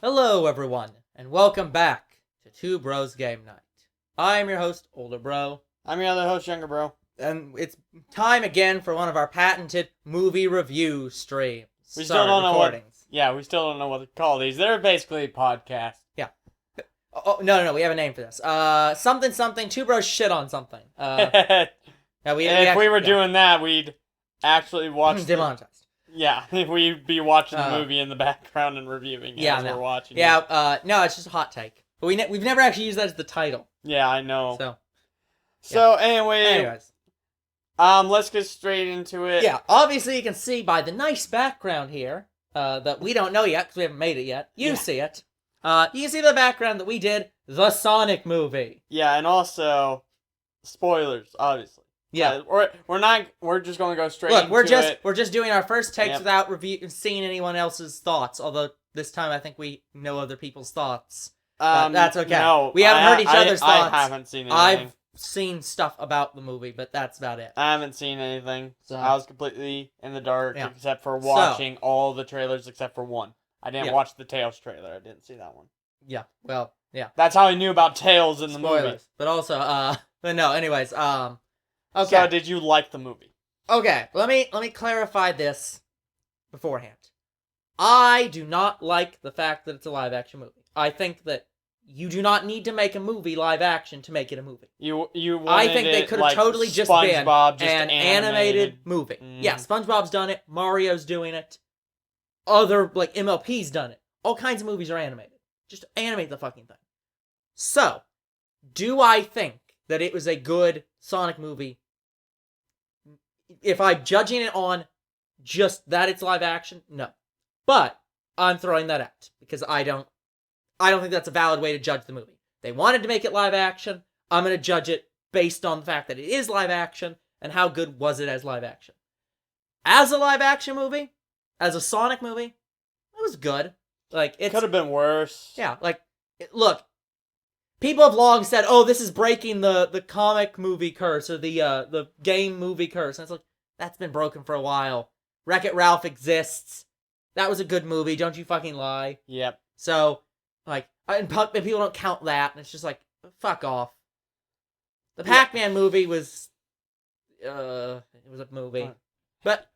Hello, everyone, and welcome back to Two Bros Game Night. I am your host, Older Bro, I'm your other host, Younger Bro. and it's time again for one of our patented movie review streams. We still don't know recordings. we still don't know what to call these. They're basically podcasts. Yeah. Oh, no, we have a name for this. Something, Two Bros shit on something. If we were doing that, we'd actually watch demonetized. Yeah, we'd be watching the movie in the background and reviewing it as we're watching it. No, it's just a hot take. But we've never actually used that as the title. Yeah, I know. So anyways, let's get straight into it. Yeah, obviously you can see by the nice background here that we don't know yet because we haven't made it yet. You see it. You can see the background that we did the Sonic movie. Yeah, and also spoilers, obviously. Yeah, we're just gonna go straight. Look, we're just doing our first takes without seeing anyone else's thoughts. Although this time I think we know other people's thoughts. That's okay. No, we haven't heard each other's thoughts. I haven't seen anything. I've seen stuff about the movie, but that's about it. I haven't seen anything. So I was completely in the dark except for watching all the trailers except for one. I didn't watch the Tails trailer. I didn't see that one. Yeah, well, yeah. That's how I knew about Tails in the movie. But also, but no, anyways, okay. So, did you like the movie? Okay, let me clarify this beforehand. I do not like the fact that it's a live action movie. I think that you do not need to make a movie live action to make it a movie. I think they could have totally just been an animated movie. Yeah, SpongeBob's done it. Mario's doing it. Other, MLP's done it. All kinds of movies are animated. Just animate the fucking thing. So, do I think that it was a good Sonic movie? If I'm judging it on just that it's live action, no. But I'm throwing that out because I don't think that's a valid way to judge the movie. They wanted to make it live action. I'm going to judge it based on the fact that it is live action and how good was it as live action. As a live action movie, as a Sonic movie, it was good. It could have been worse. Yeah, look, people have long said, "Oh, this is breaking the comic movie curse or the game movie curse." And it's like, that's been broken for a while. Wreck-It Ralph exists. That was a good movie. Don't you fucking lie. Yep. So, and people don't count that, and it's just like, fuck off. The Pac-Man movie was, it was a movie, but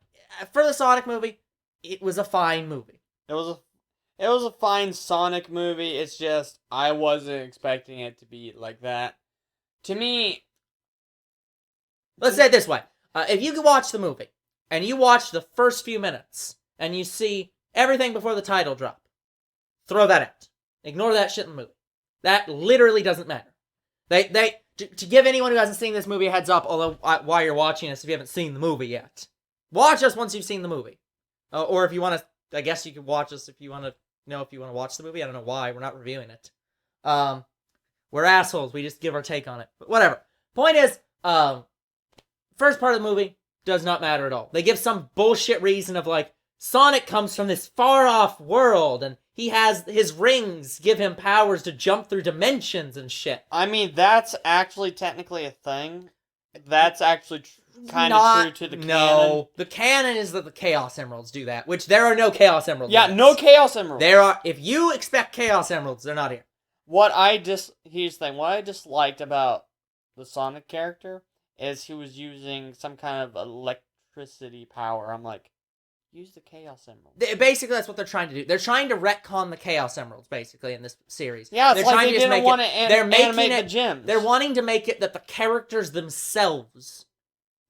for the Sonic movie, it was a fine movie. It was a fine Sonic movie. It's just I wasn't expecting it to be like that. To me, let's say it this way: if you could watch the movie and you watch the first few minutes and you see everything before the title drop, throw that out. Ignore that shit in the movie. That literally doesn't matter. To give anyone who hasn't seen this movie a heads up, although while you're watching this, if you haven't seen the movie yet, watch us once you've seen the movie. Or if you want to, I guess you could watch us if you want to know if you want to watch the movie. I don't know why. We're not reviewing it. We're assholes. We just give our take on it. But whatever. Point is, first part of the movie does not matter at all. They give some bullshit reason of Sonic comes from this far-off world, and he has his rings give him powers to jump through dimensions and shit. I mean, that's actually technically a thing. That's actually kind of true to the canon. No, the canon is that the Chaos Emeralds do that, which there are no Chaos Emeralds. Yeah, no Chaos Emeralds. There are. If you expect Chaos Emeralds, they're not here. Here's the thing. What I disliked about the Sonic character is he was using some kind of electricity power. I'm like, use the Chaos Emeralds. Basically, that's what they're trying to do. They're trying to retcon the Chaos Emeralds, basically, in this series. Yeah, it's they're like they didn't want to animate the gems. They're wanting to make it that the characters themselves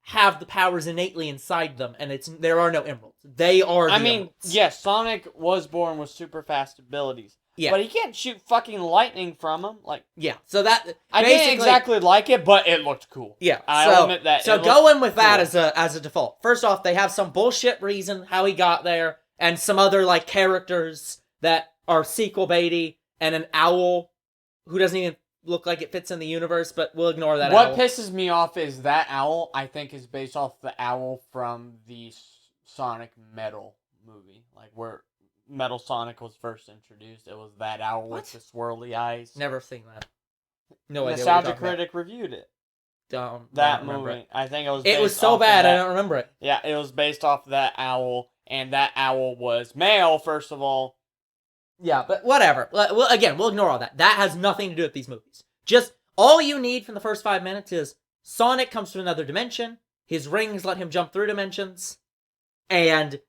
have the powers innately inside them, and there are no emeralds. They are the emeralds. Yes, Sonic was born with super fast abilities. Yeah. But he can't shoot fucking lightning from him. Yeah, so that... I didn't exactly like it, but it looked cool. Yeah, I'll admit that. So go in with that as a default. First off, they have some bullshit reason how he got there, and some other, characters that are sequel baity, and an owl who doesn't even look like it fits in the universe, but we'll ignore that owl. What pisses me off is that owl, I think, is based off the owl from the Sonic Metal movie. Where Metal Sonic was first introduced. It was that owl with the swirly eyes. Never seen that. No idea. Nostalgia Critic reviewed it. That movie. I think it was. It was so bad. I don't remember it. Yeah, it was based off that owl, and that owl was male first of all, Yeah, but whatever. Well, again, we'll ignore all that. That has nothing to do with these movies. Just all you need from the first 5 minutes is Sonic comes from another dimension. His rings let him jump through dimensions. And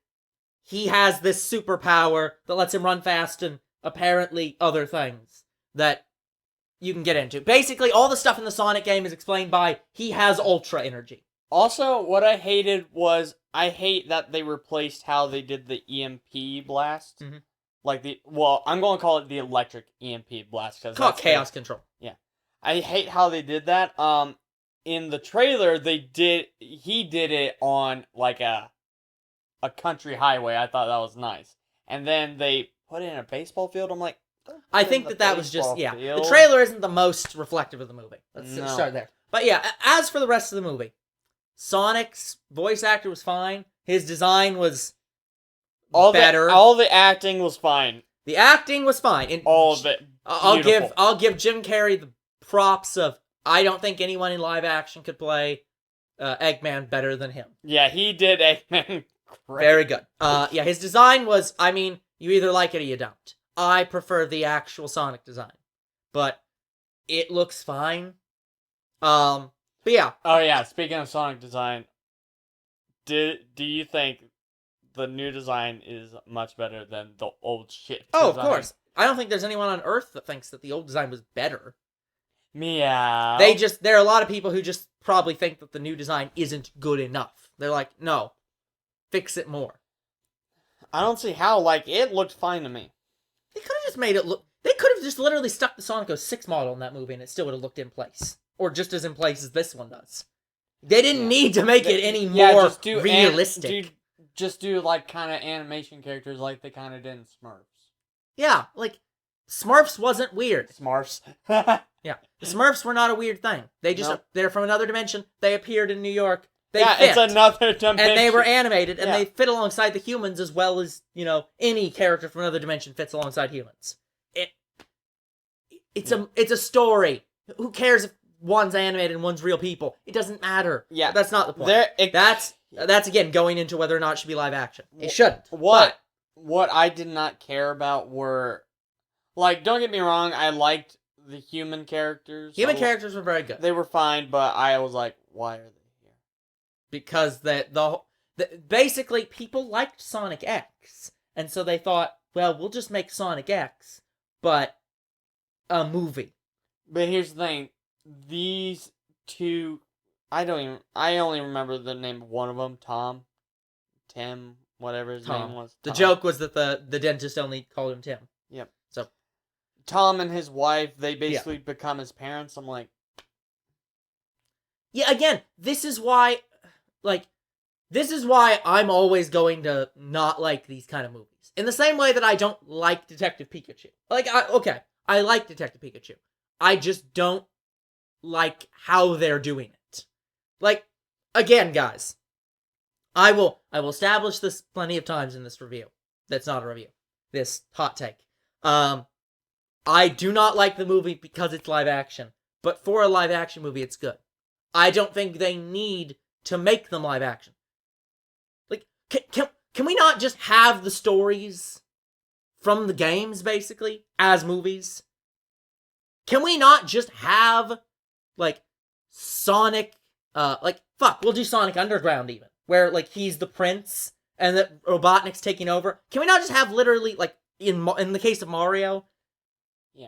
he has this superpower that lets him run fast and apparently other things that you can get into. Basically, all the stuff in the Sonic game is explained by he has Ultra Energy. Also, what I hated was I hate that they replaced how they did the EMP blast. Mhm. Like I'm going to call it the electric EMP blast. Call it Chaos Control. Yeah. I hate how they did that. In the trailer, he did it on like a country highway. I thought that was nice. And then they put it in a baseball field. I'm like, I think that was just, field. The trailer isn't the most reflective of the movie. Let's No. start there. But yeah, as for the rest of the movie, Sonic's voice actor was fine. His design was better. All the acting was fine. The acting was fine. And all of it. I'll give Jim Carrey the props of I don't think anyone in live action could play Eggman better than him. Yeah, he did Eggman great. Very good. Yeah, his design was, I mean, you either like it or you don't. I prefer the actual Sonic design. But it looks fine. But yeah. Oh yeah, speaking of Sonic design, do you think the new design is much better than the old shit Oh, design? of course. I don't think there's anyone on Earth that thinks that the old design was better. Meow. There are a lot of people who just probably think that the new design isn't good enough. They're like, no, fix it more. I don't see how. Like, it looked fine to me. They could have just made it look... They could have just literally stuck the Sonic 06 model in that movie and it still would have looked in place. Or just as in place as this one does. They didn't need to make it any more realistic. Just do, like, kind of animation characters like they kind of did in Smurfs. Yeah, like, Smurfs wasn't weird. Smurfs. Yeah, the Smurfs were not a weird thing. They're from another dimension. They appeared in New York. It's another dimension. And they were animated, and they fit alongside the humans as well as, any character from another dimension fits alongside humans. It's a story. Who cares if one's animated and one's real people? It doesn't matter. Yeah. That's not the point. That's again going into whether or not it should be live action. It shouldn't. What I did not care about were, like, don't get me wrong, I liked the human characters. Characters were very good. They were fine, but I was like, why are they here? Because basically people liked Sonic X, and so they thought, well, we'll just make Sonic X, but a movie. But here's the thing, these two, I only remember the name of one of them, Tim, whatever his name was. The joke was that the dentist only called him Tim. Yep. So Tom and his wife, they basically become his parents. I'm like, yeah, again, this is why I'm always going to not like these kind of movies. In the same way that I don't like Detective Pikachu. I like Detective Pikachu. I just don't like how they're doing it. Like, again, guys, I will establish this plenty of times in this review. That's not a review. This hot take. I do not like the movie because it's live action, but for a live action movie, it's good. I don't think they need to make them live action. Like, can we not just have the stories from the games, basically, as movies? Can we not just have, like, Sonic, we'll do Sonic Underground even, where, like, he's the prince, and that Robotnik's taking over? Can we not just have literally, like, in the case of Mario,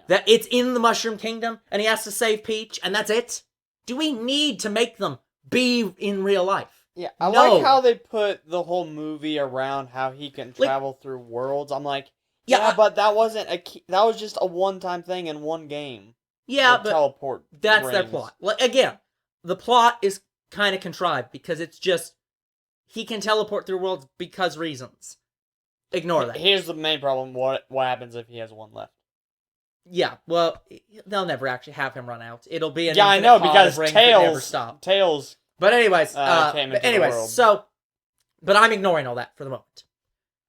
that it's in the Mushroom Kingdom, and he has to save Peach, and that's it? Do we need to make them be in real life? Yeah, I like how they put the whole movie around how he can travel through worlds. I'm like, but that wasn't that was just a one-time thing in one game. Yeah, but teleport that's rings. Their plot. Like, again, the plot is kind of contrived because it's just he can teleport through worlds because reasons. Ignore that. Here's the main problem. What happens if he has one left? Yeah, well, they'll never actually have him run out. It'll be an I know, because Tails. But anyways, came into the world. But I'm ignoring all that for the moment.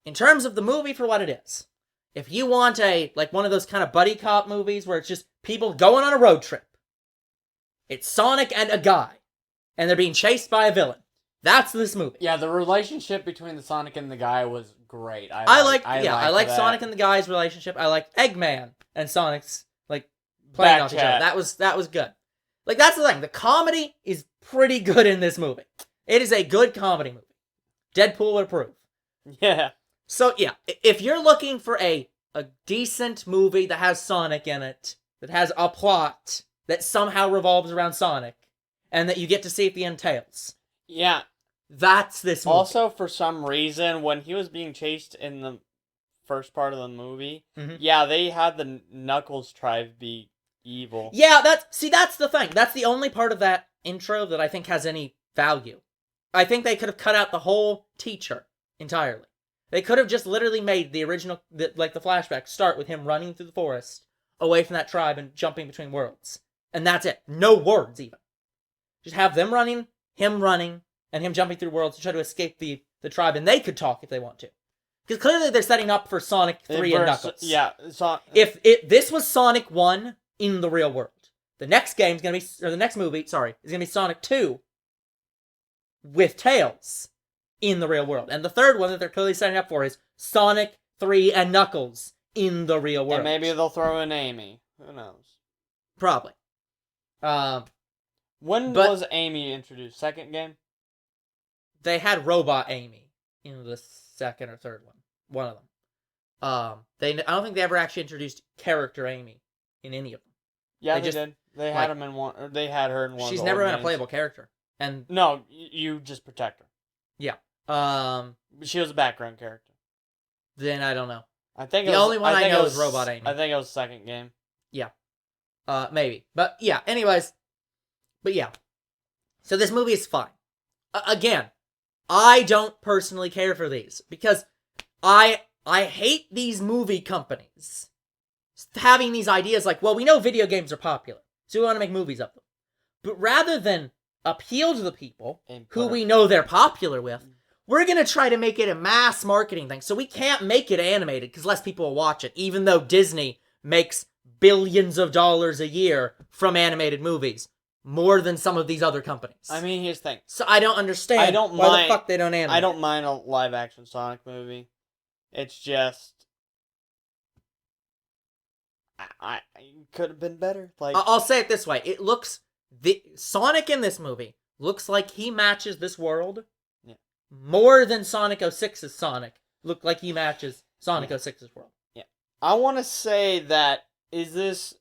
In terms of the movie for what it is, if you want one of those kind of buddy cop movies where it's just people going on a road trip, it's Sonic and a guy, and they're being chased by a villain. That's this movie. Yeah, the relationship between the Sonic and the guy was great. I like that. Sonic and the guy's relationship. I like Eggman and Sonic's like playing off each other. That was good. Like that's the thing. The comedy is pretty good in this movie. It is a good comedy movie. Deadpool would approve. Yeah. So yeah, if you're looking for a decent movie that has Sonic in it, that has a plot that somehow revolves around Sonic, and that you get to see at the end tails. Yeah. That's this movie. Also, for some reason, when he was being chased in the first part of the movie, they had the Knuckles tribe be evil. Yeah, that's the thing. That's the only part of that intro that I think has any value. I think they could have cut out the whole teacher entirely. They could have just literally made the original, the flashback start with him running through the forest away from that tribe and jumping between worlds. And that's it. No words, even. Just have them running, him running, and him jumping through worlds to try to escape the tribe, and they could talk if they want to. Because clearly they're setting up for Sonic 3 and Knuckles. Yeah. If this was Sonic 1 in the real world, the next movie, is going to be Sonic 2 with Tails in the real world. And the third one that they're clearly setting up for is Sonic 3 and Knuckles in the real world. And maybe they'll throw in Amy. Who knows? Probably. When was Amy introduced? Second game? They had Robot Amy in the second or third one. One of them. I don't think they ever actually introduced character Amy in any of them. Yeah, they did. They had him in one. Or they had her in one. She's never been a playable character. And no, you just protect her. Yeah. She was a background character. Then I don't know. I think the only one I know is Robot Amy. I think it was second game. Yeah. Maybe. But yeah. Anyways. But yeah. So this movie is fine. Again, I don't personally care for these because I hate these movie companies having these ideas like, well, we know video games are popular, so we want to make movies of them. But rather than appeal to the people who we know they're popular with, we're going to try to make it a mass marketing thing. So we can't make it animated because less people will watch it, even though Disney makes billions of dollars a year from animated movies. More than some of these other companies. I mean, here's the thing. So I don't understand why the fuck they don't animate. I don't mind a live-action Sonic movie. It's just... I could have been better. Like I'll say it this way. It looks... Sonic in this movie looks like he matches this world more than Sonic 06's Sonic looked like he matches Sonic 06's world. Yeah. I want to say that... Is this...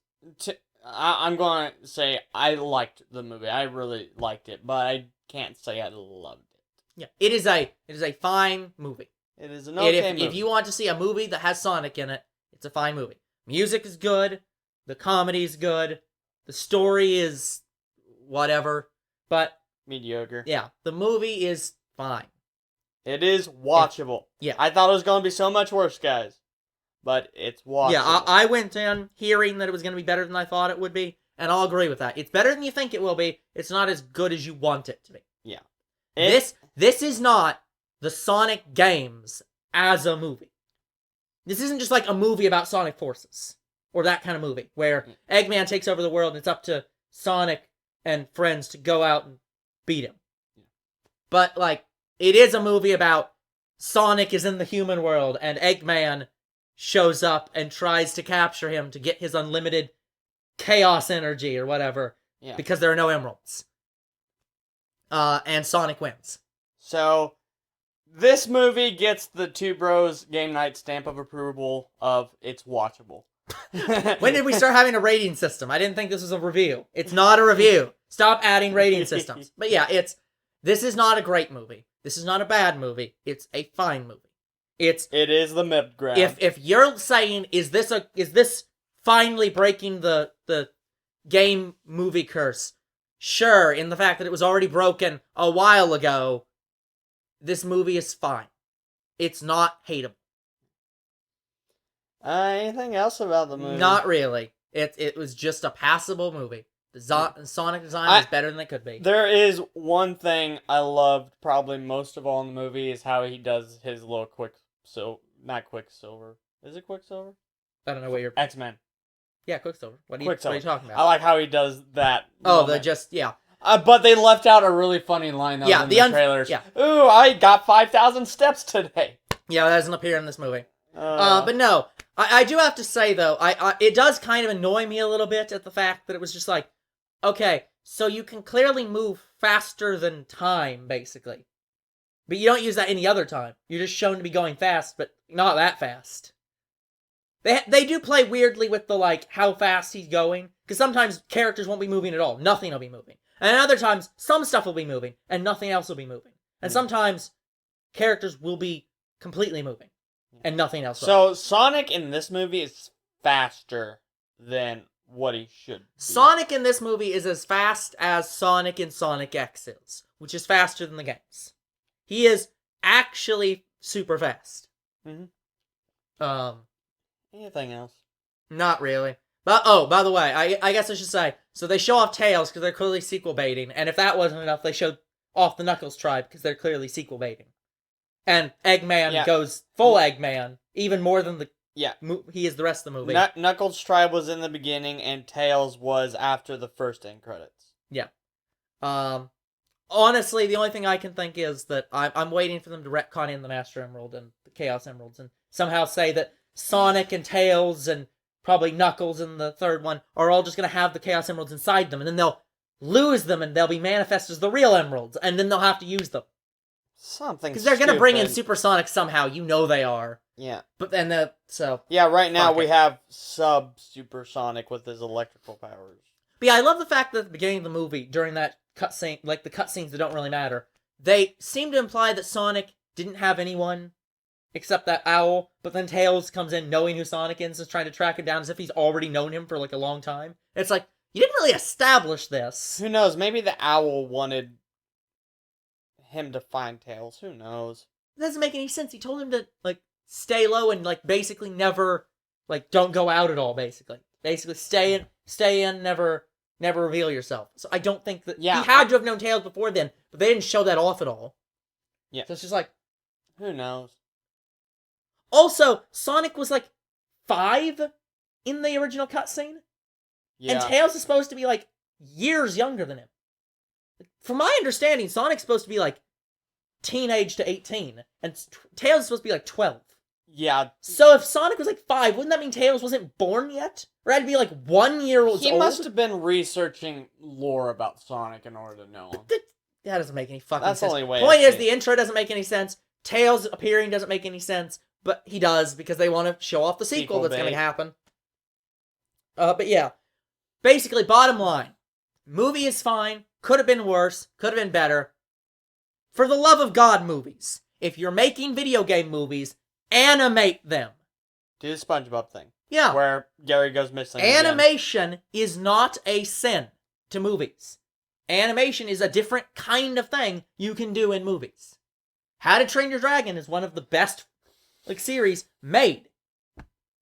I'm going to say I liked the movie. I really liked it, but I can't say I loved it. Yeah, it is a fine movie. It is an okay movie. If you want to see a movie that has Sonic in it, it's a fine movie. Music is good. The comedy is good. The story is whatever, but mediocre. Yeah, the movie is fine. It is watchable. Yeah. I thought it was going to be so much worse, guys. But it's watchable. Yeah, I went in hearing that it was going to be better than I thought it would be, and I'll agree with that. It's better than you think it will be. It's not as good as you want it to be. Yeah. This is not the Sonic games as a movie. This isn't just like a movie about Sonic forces, or that kind of movie, where Eggman takes over the world and it's up to Sonic and friends to go out and beat him. Yeah. But, like, it is a movie about Sonic is in the human world, and Eggman shows up and tries to capture him to get his unlimited chaos energy or whatever, because there are no emeralds. And Sonic wins. So, this movie gets the Two Bros Game Night stamp of approval of it's watchable. When did we start having a rating system? I didn't think this was a review. It's not a review. Stop adding rating systems. But yeah, this is not a great movie. This is not a bad movie. It's a fine movie. It is the mid ground. If you're saying is this finally breaking the game movie curse? Sure, in the fact that it was already broken a while ago, this movie is fine. It's not hateable. Anything else about the movie? Not really. It was just a passable movie. The Sonic design is better than it could be. There is one thing I loved probably most of all in the movie is how he does his little not Quicksilver. Is it Quicksilver? I don't know what you're... X-Men. Yeah, Quicksilver. What are you talking about? I like how he does that. But they left out a really funny line that was in the trailers. Yeah. Ooh, I got 5,000 steps today. Yeah, that doesn't appear in this movie. Uh, But no, I do have to say though, it does kind of annoy me a little bit at the fact that it was just like, okay, so you can clearly move faster than time, basically. But you don't use that any other time. You're just shown to be going fast, but not that fast. They do play weirdly with the, like, how fast he's going. Because sometimes characters won't be moving at all. Nothing will be moving. And other times, some stuff will be moving, and nothing else will be moving. And sometimes, characters will be completely moving, and nothing else will. So, Sonic in this movie is faster than what he should be. Sonic in this movie is as fast as Sonic in Sonic X is, which is faster than the games. He is actually super fast. Anything else? Not really. But, by the way, I guess I should say, so they show off Tails because they're clearly sequel baiting, and if that wasn't enough, they showed off the Knuckles tribe because they're clearly sequel baiting. And Eggman goes full Eggman, even more than he is the rest of the movie. Knuckles' tribe was in the beginning, and Tails was after the first end credits. Yeah. Honestly, the only thing I can think is that I'm waiting for them to retcon in the Master Emerald and the Chaos Emeralds and somehow say that Sonic and Tails and probably Knuckles in the third one are all just going to have the Chaos Emeralds inside them, and then they'll lose them and they'll be manifest as the real Emeralds, and then they'll have to use them. Something because they're going to bring in Super Sonic somehow. You know they are. Yeah. But then right now we have Super Sonic with his electrical powers. But yeah, I love the fact that at the beginning of the movie, during that cutscene, like the cutscenes that don't really matter, they seem to imply that Sonic didn't have anyone except that owl, but then Tails comes in knowing who Sonic is and is trying to track him down as if he's already known him for like a long time. It's like, you didn't really establish this. Who knows? Maybe the owl wanted him to find Tails. Who knows? It doesn't make any sense. He told him to, like, stay low and, like, basically never, like, don't go out at all, basically. Basically, stay in, never reveal yourself. So I don't think that... Yeah, he had to have known Tails before then, but they didn't show that off at all. Yeah. So it's just like... Who knows? Also, Sonic was, like, 5 in the original cutscene. Yeah. And Tails is supposed to be, like, years younger than him. From my understanding, Sonic's supposed to be, like, teenage to 18, and Tails is supposed to be, like, 12. Yeah. So if Sonic was, like, 5, wouldn't that mean Tails wasn't born yet? Or had to be, like, 1 year old? He must have been researching lore about Sonic in order to know him. That doesn't make any fucking sense. That's the only way. Point is, the intro doesn't make any sense. Tails appearing doesn't make any sense, but he does because they want to show off the sequel that's going to happen. But yeah. Basically, bottom line. Movie is fine. Could have been worse. Could have been better. For the love of God, movies. If you're making video game movies, animate them. Do the SpongeBob thing. Yeah. Where Gary goes missing. Animation is not a sin to movies. Animation is a different kind of thing you can do in movies. How to Train Your Dragon is one of the best series made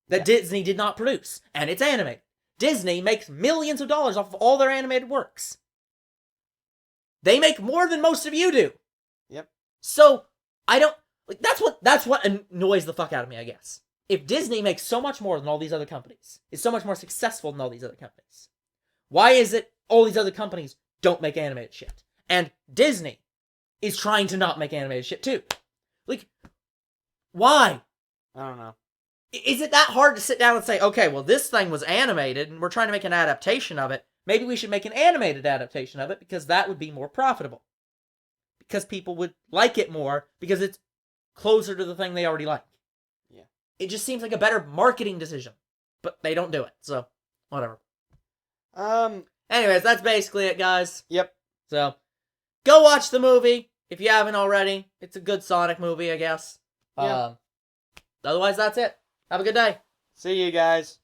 that Disney did not produce. And it's animated. Disney makes millions of dollars off of all their animated works. They make more than most of you do. Yep. So, I don't... That's what annoys the fuck out of me, I guess. If Disney makes so much more than all these other companies, is so much more successful than all these other companies, why is it all these other companies don't make animated shit? And Disney is trying to not make animated shit too. Why? I don't know. Is it that hard to sit down and say, okay, well, this thing was animated, and we're trying to make an adaptation of it. Maybe we should make an animated adaptation of it, because that would be more profitable. Because people would like it more, because it's closer to the thing they already like. Yeah. It just seems like a better marketing decision. But they don't do it, so, whatever. Anyways, that's basically it, guys. Yep. So, go watch the movie, if you haven't already. It's a good Sonic movie, I guess. Yeah. Otherwise, that's it. Have a good day. See you guys.